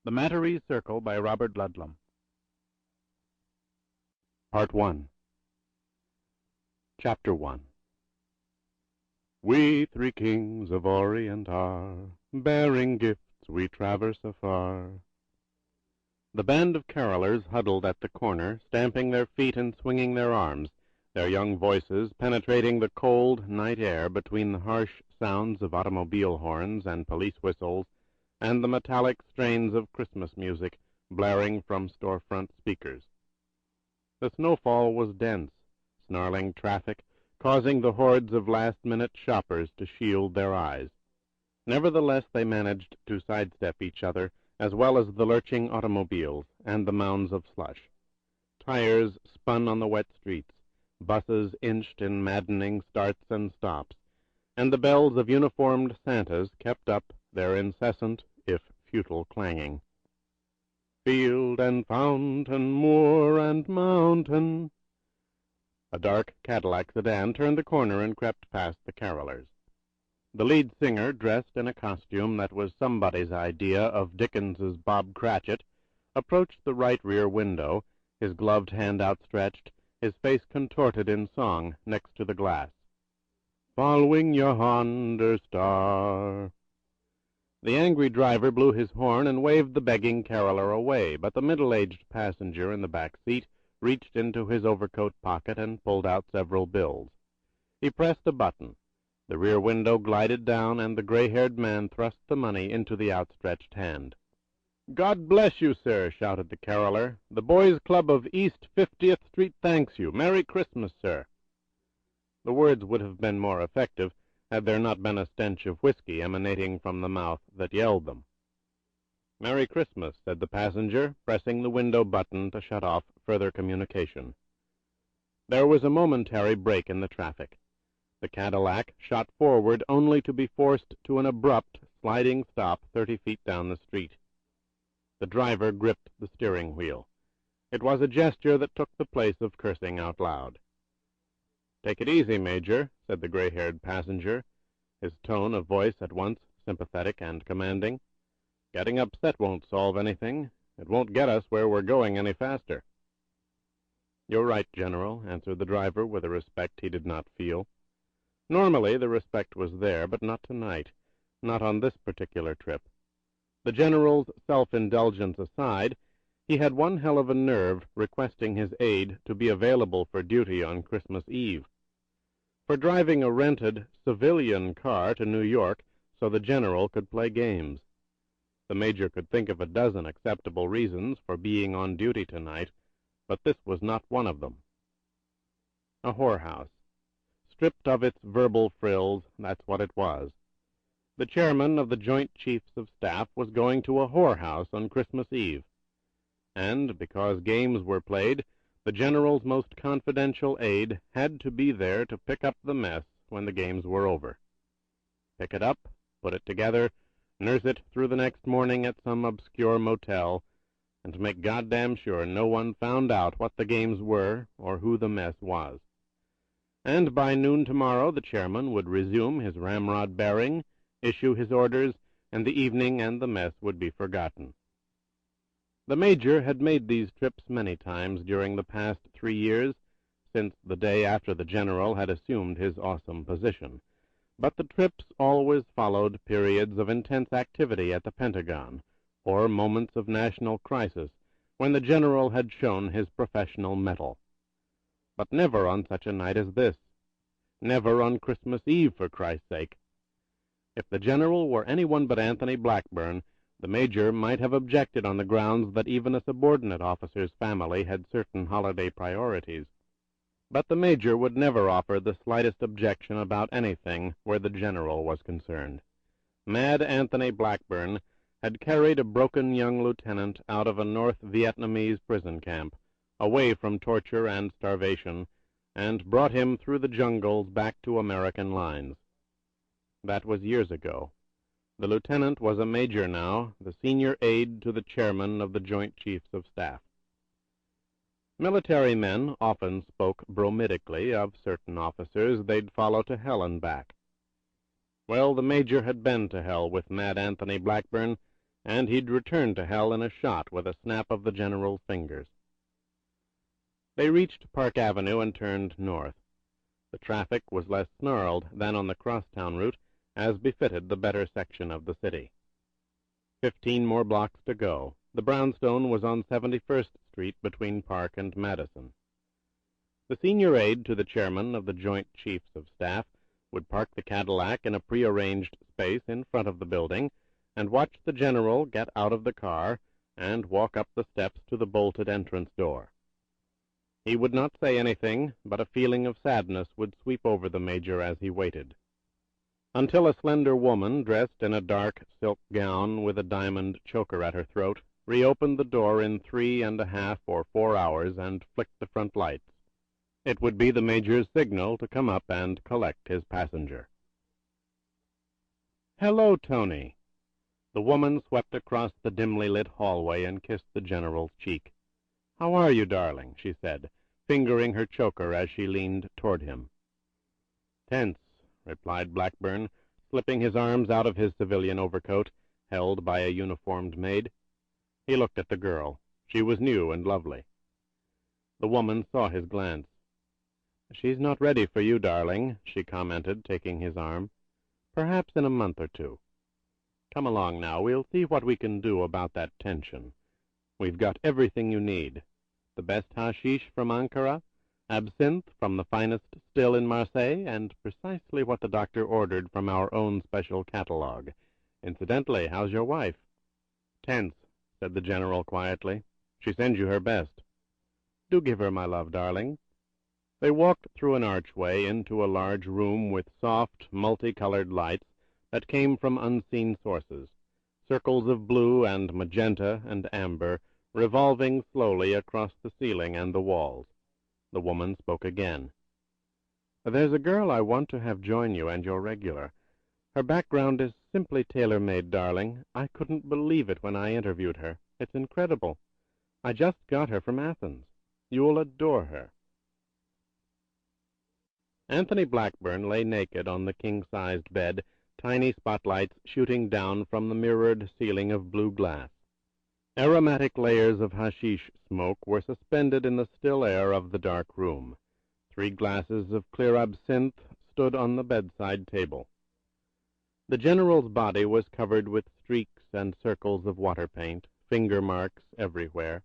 The Matarese Circle by Robert Ludlum. Part 1. Chapter 1. We three kings of Orient are, bearing gifts we traverse afar. The band of carolers huddled at the corner, stamping their feet and swinging their arms, their young voices penetrating the cold night air between the harsh sounds of automobile horns and police whistles, and the metallic strains of Christmas music blaring from storefront speakers. The snowfall was dense, snarling traffic, causing the hordes of last-minute shoppers to shield their eyes. Nevertheless, they managed to sidestep each other, as well as the lurching automobiles and the mounds of slush. Tires spun on the wet streets, buses inched in maddening starts and stops, and the bells of uniformed Santas kept up their incessant, if futile, clanging. Field and fountain, moor and mountain. A dark Cadillac sedan turned the corner and crept past the carolers. The lead singer, dressed in a costume that was somebody's idea of Dickens's Bob Cratchit, approached the right rear window, his gloved hand outstretched, his face contorted in song next to the glass. Following yonder star. The angry driver blew his horn and waved the begging caroler away, but the middle-aged passenger in the back seat reached into his overcoat pocket and pulled out several bills. He pressed a button. The rear window glided down, and the gray-haired man thrust the money into the outstretched hand. "God bless you, sir," shouted the caroler. "The Boys' Club of East 50th Street thanks you. Merry Christmas, sir." The words would have been more effective had there not been a stench of whiskey emanating from the mouth that yelled them. "Merry Christmas," said the passenger, pressing the window button to shut off further communication. There was a momentary break in the traffic. The Cadillac shot forward only to be forced to an abrupt, sliding stop 30 feet down the street. The driver gripped the steering wheel. It was a gesture that took the place of cursing out loud. "Take it easy, Major," said the gray-haired passenger, his tone of voice at once sympathetic and commanding. "Getting upset won't solve anything. It won't get us where we're going any faster." "You're right, General," answered the driver with a respect he did not feel. Normally the respect was there, but not tonight, not on this particular trip. The General's self-indulgence aside, he had one hell of a nerve requesting his aide to be available for duty on Christmas Eve. For driving a rented civilian car to New York so the General could play games. The Major could think of a dozen acceptable reasons for being on duty tonight, but this was not one of them. A whorehouse. Stripped of its verbal frills, that's what it was. The chairman of the Joint Chiefs of Staff was going to a whorehouse on Christmas Eve. And, because games were played, the General's most confidential aide had to be there to pick up the mess when the games were over. Pick it up, put it together, nurse it through the next morning at some obscure motel, and make goddamn sure no one found out what the games were or who the mess was. And by noon tomorrow the chairman would resume his ramrod bearing, issue his orders, and the evening and the mess would be forgotten. The Major had made these trips many times during the past 3 years, since the day after the General had assumed his awesome position, but the trips always followed periods of intense activity at the Pentagon, or moments of national crisis, when the General had shown his professional mettle. But never on such a night as this. Never on Christmas Eve, for Christ's sake. If the General were anyone but Anthony Blackburn, the Major might have objected on the grounds that even a subordinate officer's family had certain holiday priorities. But the Major would never offer the slightest objection about anything where the General was concerned. Mad Anthony Blackburn had carried a broken young lieutenant out of a North Vietnamese prison camp, away from torture and starvation, and brought him through the jungles back to American lines. That was years ago. The lieutenant was a major now, the senior aide to the chairman of the Joint Chiefs of Staff. Military men often spoke bromidigally of certain officers they'd follow to hell and back. Well, the Major had been to hell with Mad Anthony Blackburn, and he'd return to hell in a shot with a snap of the general's fingers. They reached Park Avenue and turned north. The traffic was less snarled than on the crosstown route, as befitted the better section of the city. 15 more blocks to go. The brownstone was on 71st Street between Park and Madison. The senior aide to the chairman of the Joint Chiefs of Staff would park the Cadillac in a prearranged space in front of the building and watch the general get out of the car and walk up the steps to the bolted entrance door. He would not say anything, but a feeling of sadness would sweep over the major as he waited, until a slender woman, dressed in a dark silk gown with a diamond choker at her throat, reopened the door in 3.5 or 4 hours and flicked the front lights. It would be the major's signal to come up and collect his passenger. "Hello, Tony." The woman swept across the dimly lit hallway and kissed the general's cheek. "How are you, darling?" she said, fingering her choker as she leaned toward him. "Tense," replied Blackburn, slipping his arms out of his civilian overcoat, held by a uniformed maid. He looked at the girl. She was new and lovely. The woman saw his glance. "She's not ready for you, darling," she commented, taking his arm. "Perhaps in a month or two. Come along now. We'll see what we can do about that tension. We've got everything you need. The best hashish from Ankara, absinthe from the finest still in Marseille, and precisely what the doctor ordered from our own special catalogue. Incidentally, how's your wife?" "Tense," said the general quietly. "She sends you her best." "Do give her my love, darling." They walked through an archway into a large room with soft, multicolored lights that came from unseen sources, circles of blue and magenta and amber revolving slowly across the ceiling and the walls. The woman spoke again. "There's a girl I want to have join you, and you're regular. Her background is simply tailor-made, darling. I couldn't believe it when I interviewed her. It's incredible. I just got her from Athens. You'll adore her." Anthony Blackburn lay naked on the king-sized bed, tiny spotlights shooting down from the mirrored ceiling of blue glass. Aromatic layers of hashish smoke were suspended in the still air of the dark room. 3 glasses of clear absinthe stood on the bedside table. The general's body was covered with streaks and circles of water paint, finger marks everywhere,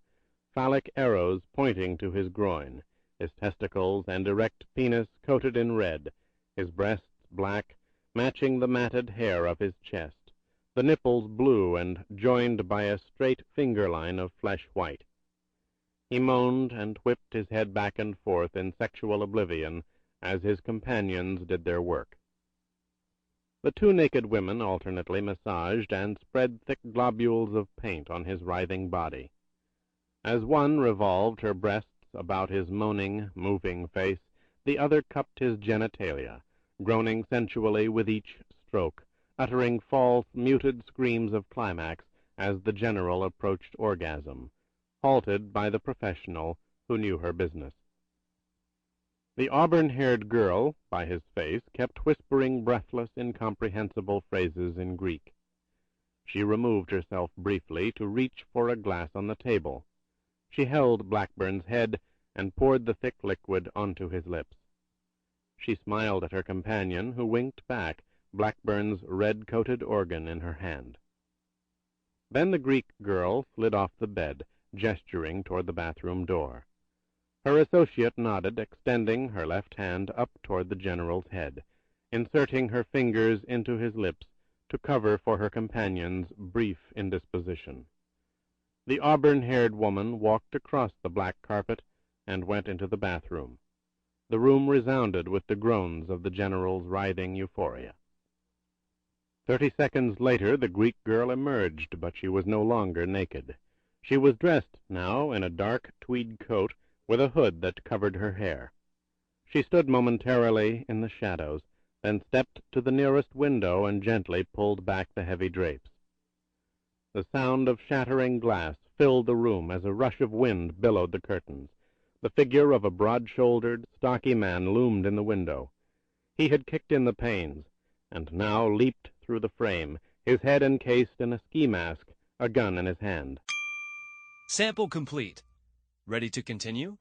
phallic arrows pointing to his groin, his testicles and erect penis coated in red, his breasts black, matching the matted hair of his chest, the nipples blue and joined by a straight finger line of flesh white. He moaned and whipped his head back and forth in sexual oblivion as his companions did their work. The 2 naked women alternately massaged and spread thick globules of paint on his writhing body. As one revolved her breasts about his moaning, moving face, the other cupped his genitalia, groaning sensually with each stroke, uttering false, muted screams of climax as the general approached orgasm, halted by the professional who knew her business. The auburn-haired girl, by his face, kept whispering breathless, incomprehensible phrases in Greek. She removed herself briefly to reach for a glass on the table. She held Blackburn's head and poured the thick liquid onto his lips. She smiled at her companion, who winked back, Blackburn's red-coated organ in her hand. Then the Greek girl slid off the bed, gesturing toward the bathroom door. Her associate nodded, extending her left hand up toward the general's head, inserting her fingers into his lips to cover for her companion's brief indisposition. The auburn-haired woman walked across the black carpet and went into the bathroom. The room resounded with the groans of the general's writhing euphoria. 30 seconds later the Greek girl emerged, but she was no longer naked. She was dressed now in a dark tweed coat with a hood that covered her hair. She stood momentarily in the shadows, then stepped to the nearest window and gently pulled back the heavy drapes. The sound of shattering glass filled the room as a rush of wind billowed the curtains. The figure of a broad-shouldered, stocky man loomed in the window. He had kicked in the panes, and now leaped through the frame, his head encased in a ski mask a gun in his hand. Sample complete. Ready to continue?